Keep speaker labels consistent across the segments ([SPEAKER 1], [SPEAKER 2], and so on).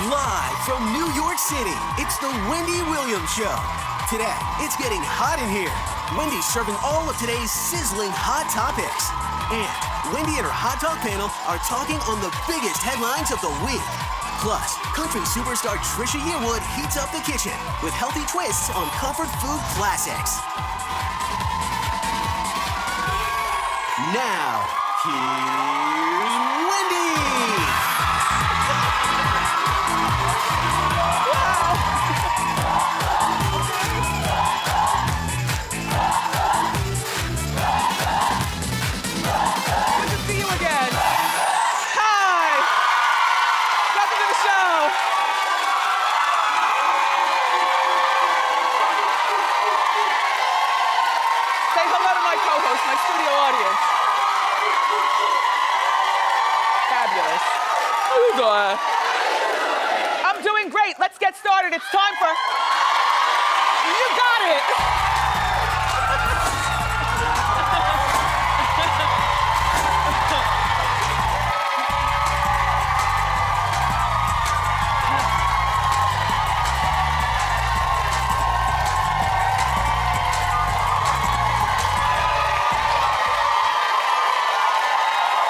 [SPEAKER 1] Live from New York City, it's the Wendy Williams Show. Today, it's getting hot in here. Wendy's serving all of today's sizzling hot topics. And Wendy and her hot talk panel are talking on the biggest headlines of the week. Plus, country superstar Trisha Yearwood heats up the kitchen with healthy twists on comfort food classics. Now, here's Wendy!
[SPEAKER 2] Good to see you again. Hi. Welcome to the show. Say hello to my co-host, my studio audience. Fabulous. How you doing? I'm doing great. Let's get started. It's time for... You got it.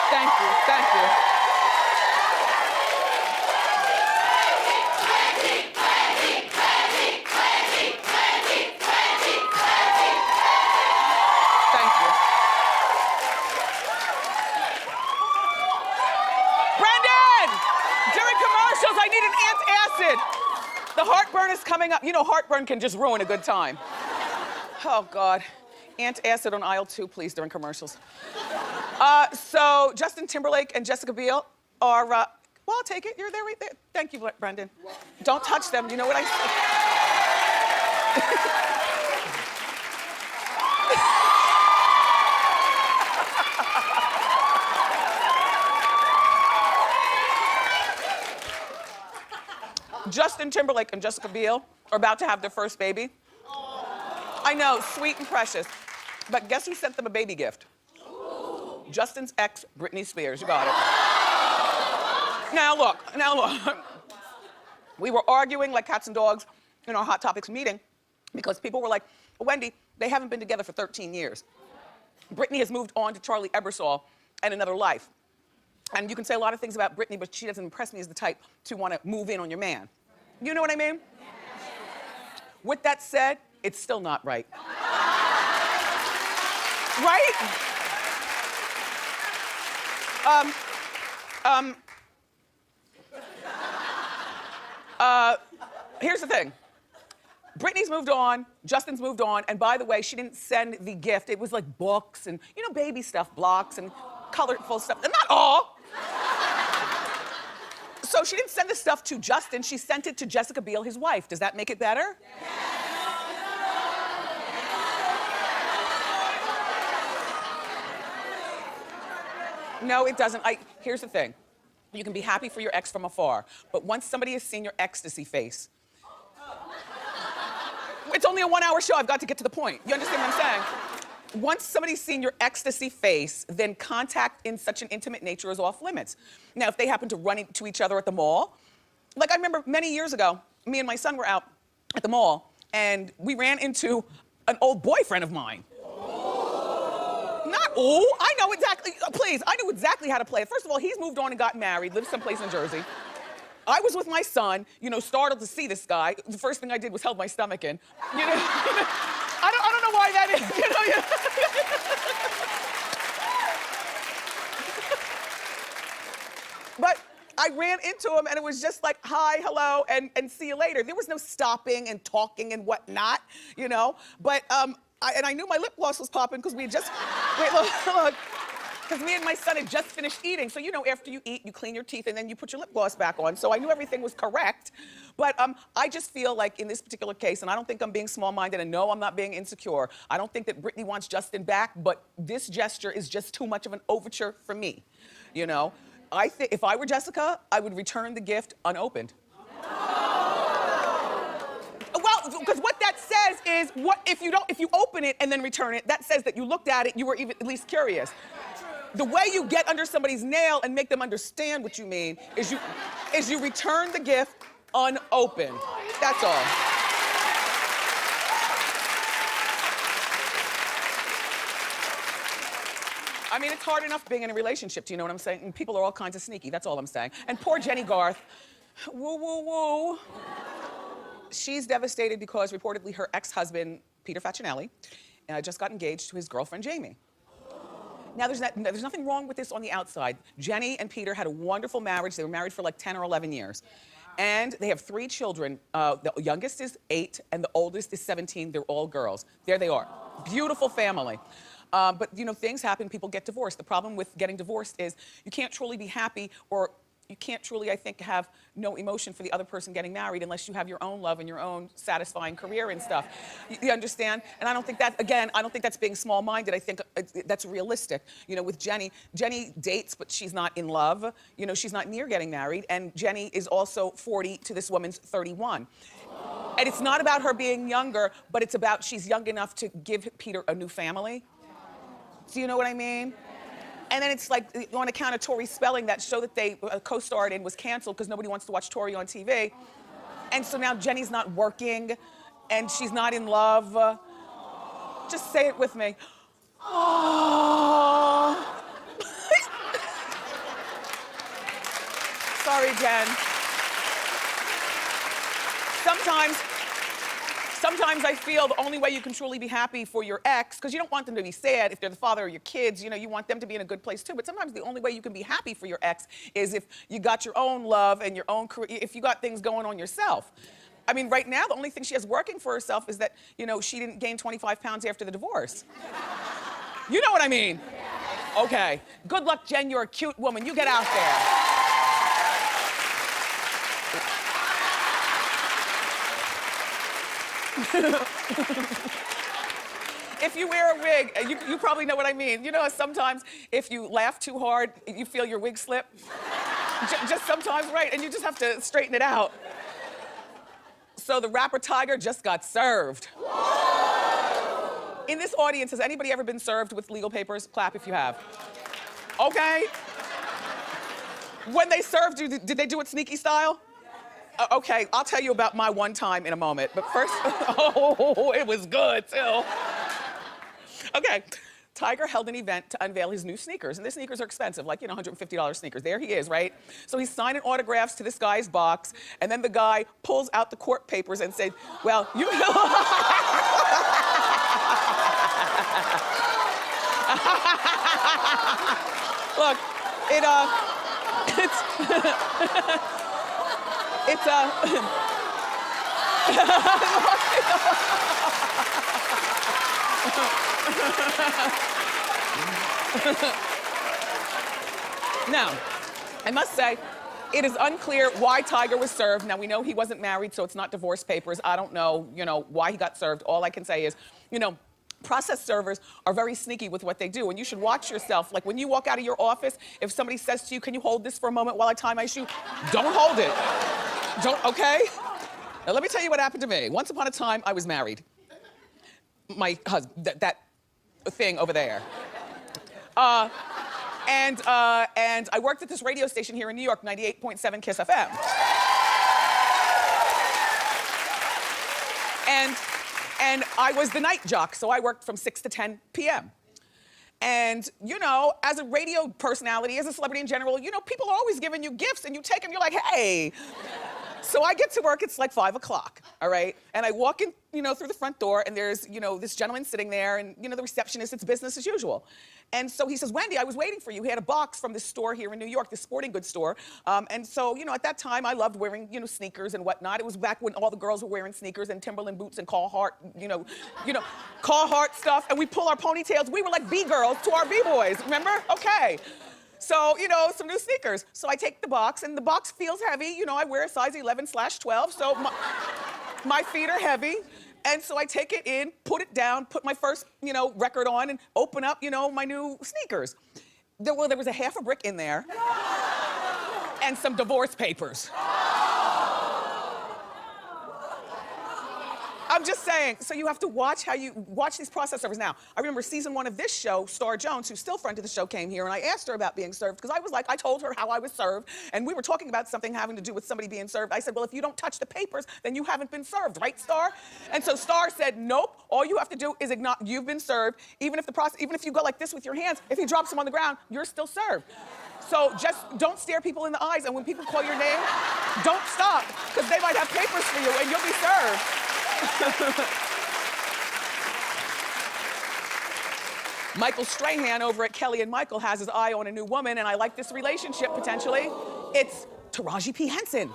[SPEAKER 2] Thank you, thank you. Thank you. Brendan! During commercials, I need an antacid. The heartburn is coming up. You know, heartburn can just ruin a good time. Oh, God. Antacid on aisle 2, please, during commercials. So Justin Timberlake and Jessica Biel are, well, I'll take it. You're there right there. Thank you, Brendan. Don't touch them. You know what I Justin Timberlake and Jessica Biel are about to have their first baby. I know, sweet and precious. But guess who sent them a baby gift? Justin's ex, Britney Spears. You got it. Now look. We were arguing like cats and dogs in our Hot Topics meeting because people were like, Wendy, they haven't been together for 13 years. Britney has moved on to Charlie Ebersol and another life. And you can say a lot of things about Britney, but she doesn't impress me as the type to want to move in on your man. You know what I mean? With that said, it's still not right. Right? Here's the thing. Britney's moved on, Justin's moved on, and by the way, she didn't send the gift. It was like books and, you know, baby stuff, blocks and colorful stuff. And not all. So she didn't send the stuff to Justin, she sent it to Jessica Biel, his wife. Does that make it better? No, it doesn't. Here's the thing. You can be happy for your ex from afar, but once somebody has seen your ecstasy face, it's only a 1-hour show, I've got to get to the point. You understand what I'm saying? Once somebody's seen your ecstasy face, then contact in such an intimate nature is off limits. Now, if they happen to run into each other at the mall, like I remember many years ago, me and my son were out at the mall, and we ran into an old boyfriend of mine. Not, oh, I know exactly, please, I knew exactly how to play it. First of all, he's moved on and got married, lives someplace in Jersey. I was with my son, you know, startled to see this guy. The first thing I did was held my stomach in. You know, I don't know why that is, you know. But I ran into him and it was just like, hi, hello, and see you later. There was no stopping and talking and whatnot, you know. But, I knew my lip gloss was popping because we had just, wait, look. Because me and my son had just finished eating. So, you know, after you eat, you clean your teeth and then you put your lip gloss back on. So I knew everything was correct. But I just feel like in this particular case, and I don't think I'm being small-minded, and no, I'm not being insecure. I don't think that Britney wants Justin back, but this gesture is just too much of an overture for me, you know? I think if I were Jessica, I would return the gift unopened. Well, because what that says is, what if you open it and then return it, that says that you looked at it, you were even at least curious. The way you get under somebody's nail and make them understand what you mean is is you return the gift unopened. That's all. I mean, it's hard enough being in a relationship, do you know what I'm saying? And people are all kinds of sneaky, that's all I'm saying. And poor Jenny Garth, woo, woo, woo. She's devastated because reportedly her ex-husband, Peter Facinelli, just got engaged to his girlfriend, Jamie. Now, there's nothing wrong with this on the outside. Jenny and Peter had a wonderful marriage. They were married for like 10 or 11 years. And they have 3 children. The youngest is 8 and the oldest is 17. They're all girls. There they are. Beautiful family. But you know, things happen, people get divorced. The problem with getting divorced is you can't truly be happy, or you can't truly, I think, have no emotion for the other person getting married unless you have your own love and your own satisfying career and stuff. You understand? And I don't think that, again, I don't think that's being small-minded. I think that's realistic. You know, with Jenny dates, but she's not in love. You know, she's not near getting married. And Jenny is also 40 to this woman's 31. And it's not about her being younger, but it's about she's young enough to give Peter a new family. Do you know what I mean? And then it's like, on account of Tori Spelling, that show that they co-starred in was canceled because nobody wants to watch Tori on TV. And so now Jenny's not working and she's not in love. Just say it with me. Oh. Sorry, Jen. Sometimes I feel the only way you can truly be happy for your ex, because you don't want them to be sad if they're the father of your kids, you know, you want them to be in a good place too, but sometimes the only way you can be happy for your ex is if you got your own love and your own career, if you got things going on yourself. I mean, right now, the only thing she has working for herself is that, you know, she didn't gain 25 pounds after the divorce. You know what I mean? Okay. Good luck, Jen, you're a cute woman. You get out there. If you wear a wig, you probably know what I mean. You know, sometimes if you laugh too hard, you feel your wig slip. Just sometimes, right? And you just have to straighten it out. So the rapper Tiger just got served. In this audience, has anybody ever been served with legal papers? Clap if you have. Okay. When they served you, did they do it sneaky style? Okay, I'll tell you about my one time in a moment, but first, oh, it was good too. Okay, Tiger held an event to unveil his new sneakers, and the sneakers are expensive, like, you know, $150 sneakers. There he is, right? So he's signing autographs to this guy's box, and then the guy pulls out the court papers and said, well, you know. Look, Now, I must say, it is unclear why Tiger was served. Now, we know he wasn't married, so it's not divorce papers. I don't know, you know, why he got served. All I can say is, you know, process servers are very sneaky with what they do, and you should watch yourself. Like, when you walk out of your office, if somebody says to you, can you hold this for a moment while I tie my shoe? Don't hold it. Don't, okay? Now, let me tell you what happened to me. Once upon a time, I was married. My husband, that thing over there. And I worked at this radio station here in New York, 98.7 KISS FM. And I was the night jock, so I worked from 6 to 10 p.m. And, you know, as a radio personality, as a celebrity in general, you know, people are always giving you gifts, and you take them, you're like, hey. So I get to work, it's like 5 o'clock, all right? And I walk in, you know, through the front door, and there's, you know, this gentleman sitting there, and, you know, the receptionist, it's business as usual. And so he says, Wendy, I was waiting for you. He had a box from this store here in New York, this sporting goods store. And so, you know, at that time, I loved wearing, you know, sneakers and whatnot. It was back when all the girls were wearing sneakers and Timberland boots and Carhartt, you know, Carhartt stuff. And we pull our ponytails. We were like B-girls to our B-boys, remember? Okay. So, you know, some new sneakers. So I take the box, and the box feels heavy. You know, I wear a size 11/12, so my feet are heavy. And so I take it in, put it down, put my first, you know, record on, and open up, you know, my new sneakers. There was a half a brick in there. And some divorce papers. I'm just saying, so you have to watch how you watch these process servers. Now, I remember season 1 of this show, Star Jones, who's still friend of the show, came here and I asked her about being served because I was like, I told her how I was served and we were talking about something having to do with somebody being served. I said, well, if you don't touch the papers, then you haven't been served, right, Star? And so Star said, nope, all you have to do is acknowledge you've been served. Even if you go like this with your hands, if he drops them on the ground, you're still served. So just don't stare people in the eyes, and when people call your name, don't stop, because they might have papers for you and you'll be served. Michael Strahan over at Kelly and Michael has his eye on a new woman, and I like this relationship potentially. It's Taraji P. Henson.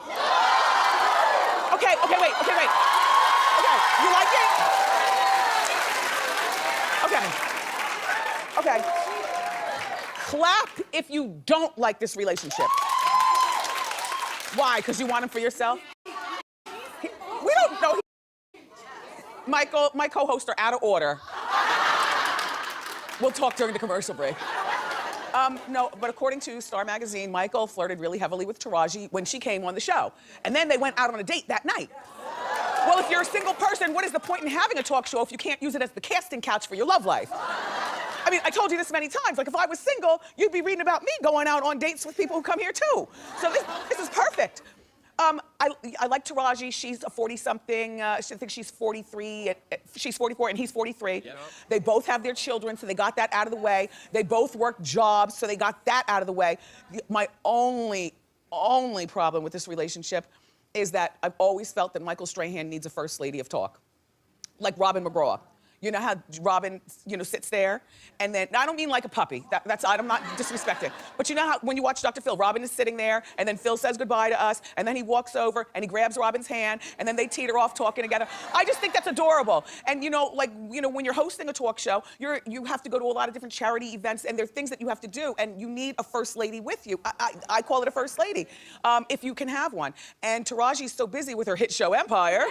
[SPEAKER 2] Okay, wait. Okay, you like it? Okay. Clap if you don't like this relationship. Why? Because you want him for yourself? We don't know. Michael, my co-hosts are out of order. We'll talk during the commercial break. No, but according to Star Magazine, Michael flirted really heavily with Taraji when she came on the show. And then they went out on a date that night. Well, if you're a single person, what is the point in having a talk show if you can't use it as the casting couch for your love life? I mean, I told you this many times. Like, if I was single, you'd be reading about me going out on dates with people who come here, too. So this is perfect. I like Taraji. She's a 40-something. I think she's 43. She's 44, and he's 43. Yep. They both have their children, so they got that out of the way. They both work jobs, so they got that out of the way. My only problem with this relationship is that I've always felt that Michael Strahan needs a first lady of talk. Like Robin McGraw. You know how Robin, sits there? And then, I don't mean like a puppy. I'm not disrespecting. But you know how when you watch Dr. Phil, Robin is sitting there, and then Phil says goodbye to us, and then he walks over, and he grabs Robin's hand, and then they teeter off talking together. I just think that's adorable. And when you're hosting a talk show, you have to go to a lot of different charity events, and there are things that you have to do, and you need a first lady with you. I call it a first lady, if you can have one. And Taraji's so busy with her hit show Empire,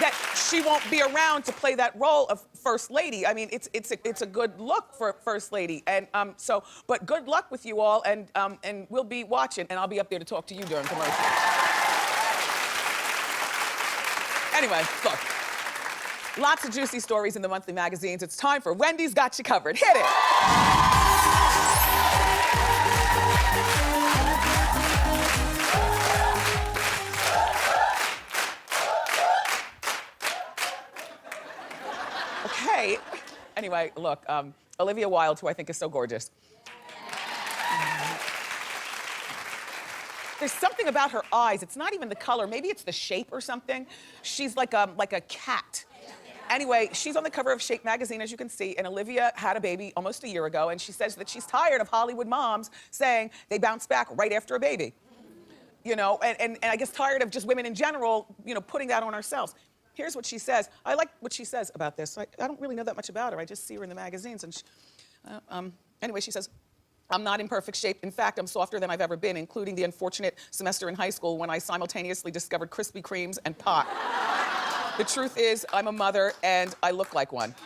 [SPEAKER 2] that she won't be around to play that role of first lady. I mean, it's a good look for first lady, and but good luck with you all, and we'll be watching, and I'll be up there to talk to you during commercials. Anyway, look, lots of juicy stories in the monthly magazines. It's time for Wendy's Got You Covered. Hit it. Okay. Anyway, look, Olivia Wilde, who I think is so gorgeous. There's something about her eyes. It's not even the color. Maybe it's the shape or something. She's like a cat. Anyway, she's on the cover of Shape magazine, as you can see, and Olivia had a baby almost a year ago, and she says that she's tired of Hollywood moms saying they bounce back right after a baby. And I guess tired of just women in general, putting that on ourselves. Here's what she says. I like what she says about this. I don't really know that much about her. I just see her in the magazines. And anyway, she says, I'm not in perfect shape. In fact, I'm softer than I've ever been, including the unfortunate semester in high school when I simultaneously discovered Krispy Kremes and pot. The truth is, I'm a mother, and I look like one.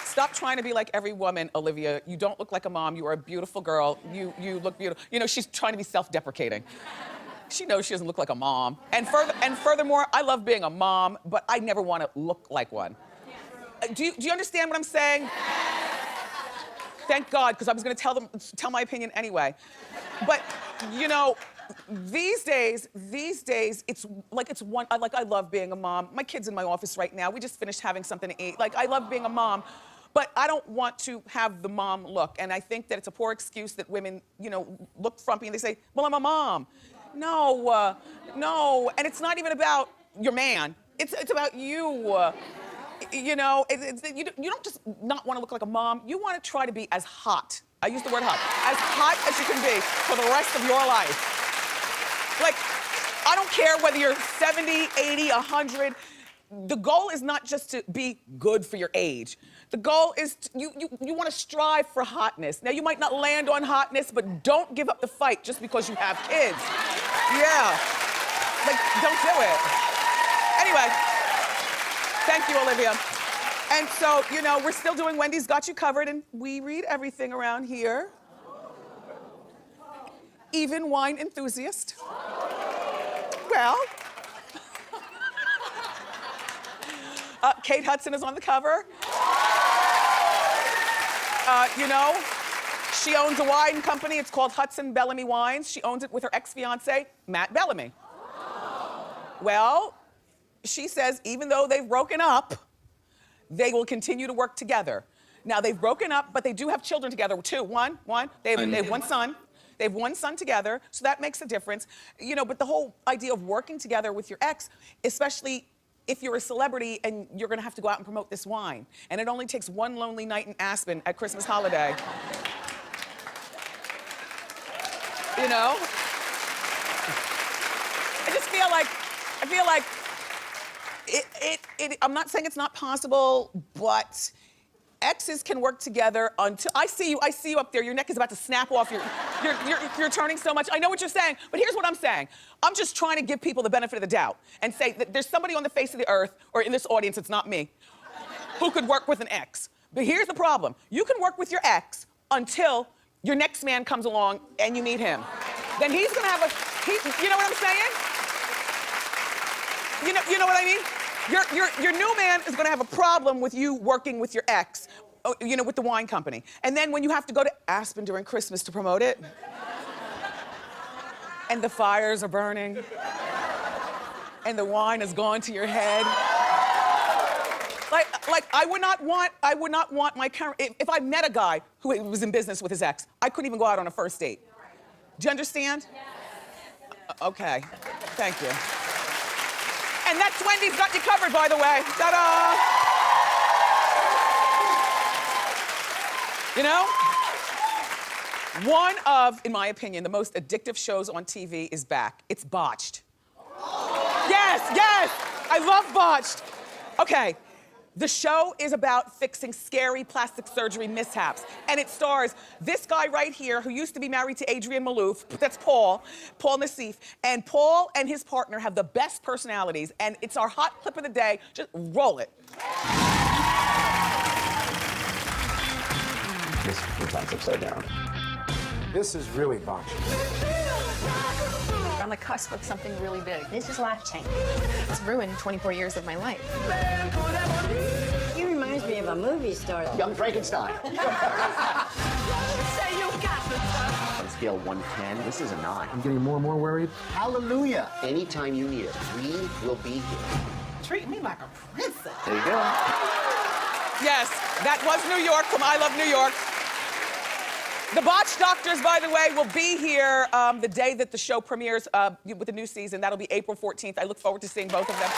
[SPEAKER 2] Stop trying to be like every woman, Olivia. You don't look like a mom. You are a beautiful girl. You look beautiful. She's trying to be self-deprecating. She knows she doesn't look like a mom. And furthermore, I love being a mom, but I never want to look like one. Do you understand what I'm saying? Thank God, because I was going to tell my opinion anyway. But these days, it's one. I love being a mom. My kid's in my office right now. We just finished having something to eat. I love being a mom. But I don't want to have the mom look. And I think that it's a poor excuse that women, look frumpy and they say, well, I'm a mom. No, no. And it's not even about your man. It's about you. You don't just not want to look like a mom. You want to try to be as hot. I use the word hot. As hot as you can be for the rest of your life. I don't care whether you're 70, 80, 100. The goal is not just to be good for your age. The goal is you want to strive for hotness. Now, you might not land on hotness, but don't give up the fight just because you have kids. Yeah. Don't do it. Anyway, thank you, Olivia. And so, you know, we're still doing Wendy's Got You Covered, and we read everything around here. Even wine enthusiast. Well, Kate Hudson is on the cover. You know, she owns a wine company. It's called Hudson Bellamy Wines. She owns it with her ex-fiance, Matt Bellamy. Well, she says even though they've broken up, they will continue to work together. Now, they've broken up, but they do have children together, too. One. They have one son. They have one son together, so that makes a difference. You know, but the whole idea of working together with your ex, especially if you're a celebrity and you're gonna have to go out and promote this wine, and it only takes one lonely night in Aspen at Christmas holiday. You know? I feel like I'm not saying it's not possible, but exes can work together until I see you up there. Your neck is about to snap off. You're turning so much. I know what you're saying, but here's what I'm saying. I'm just trying to give people the benefit of the doubt and say that there's somebody on the face of the earth, or in this audience, it's not me, who could work with an ex. But here's the problem. You can work with your ex until your next man comes along and you meet him. Then he's gonna have you know what I'm saying? You know what I mean? Your new man is gonna have a problem with you working with your ex, you know, with the wine company. And then when you have to go to Aspen during Christmas to promote it, and the fires are burning, and the wine is going to your head. Like I would not want my current, if I met a guy who was in business with his ex, I couldn't even go out on a first date. Do you understand? Yes. Okay, thank you. And that's Wendy's Got You Covered, by the way. Ta-da! You know? One of, in my opinion, the most addictive shows on TV is back. It's Botched. Yes! I love Botched. Okay. The show is about fixing scary plastic surgery mishaps. And it stars this guy right here who used to be married to Adrienne Maloof. That's Paul Nassif. And Paul and his partner have the best personalities. And it's our hot clip of the day. Just roll it.
[SPEAKER 3] This flips upside down.
[SPEAKER 4] This is really botched.
[SPEAKER 5] On the cusp of something really big.
[SPEAKER 6] This is life-changing.
[SPEAKER 5] It's ruined 24 years of my life.
[SPEAKER 6] He reminds me of a movie star.
[SPEAKER 3] Young Frankenstein. On a scale of 1 to 10, this is a 9.
[SPEAKER 4] I'm getting more and more worried.
[SPEAKER 3] Hallelujah. Anytime you need it, we will be here.
[SPEAKER 6] Treat me like a princess.
[SPEAKER 3] There you go.
[SPEAKER 2] Yes, that was New York from I Love New York. The Botched Doctors, by the way, will be here the day that the show premieres with the new season. That'll be April 14th. I look forward to seeing both of them.